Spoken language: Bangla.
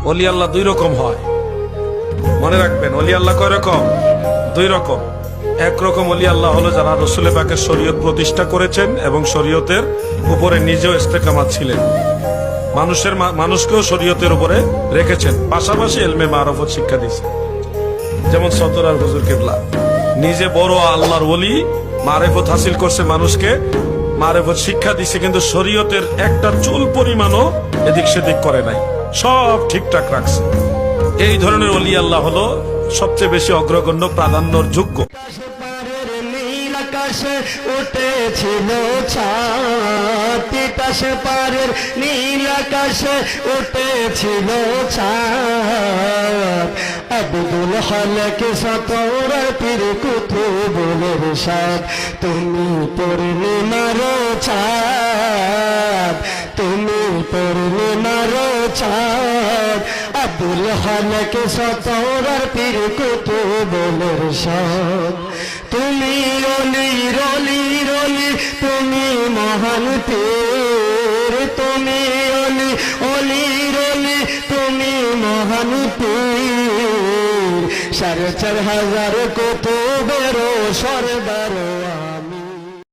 ওলি আল্লাহ দুই রকম হয়, মনে রাখবেন। ওলি আল্লাহ কয় রকম? দুই রকম। একরকম ওলি আল্লাহ হলো যারা রসুল পাকের শরীয়ত প্রতিষ্ঠা করেছেন এবং শরীয়তের উপরে নিজেও ইস্তেকামাত ছিলেন, মানুষকেও শরীয়তের উপরে রেখেছেন, পাশাপাশি ইলমে মারফত শিক্ষা দিয়েছেন। যেমন সদরার হুজুর কেবলা নিজে বড় আল্লাহর ওলি, মারেফত হাসিল করছে, মানুষকে মারেফত শিক্ষা দিছে, কিন্তু শরীয়তের একটা চুল পরিমাণও এদিক সেদিক করে নাই, সব ঠিকঠাক রাখছে। এই ধরনের ওলি আল্লাহ হলো সবচেয়ে বেশি অগ্রগণ্য, প্রাধান্যর যোগ্য। আকাশে উঠেছিল চাঁদ, তিতাসে পারের নীল আকাশে উঠেছিল চাঁদ। আব্দুল হক সতরার পীর কুতুবুল ইরশাদ, তুমি পূর্ণিমার চাঁদ, তুমি পূর্ণিমার চাঁদ। আব্দুল হক সতরার পীর কুতুবুল ইরশাদ, তুমি অলি রলি রলি, তুমি মহান পীর, তুমি অলি অলি রলি, তুমি মহান পীর। ৪,৫০০০ কুতুবের সরদার।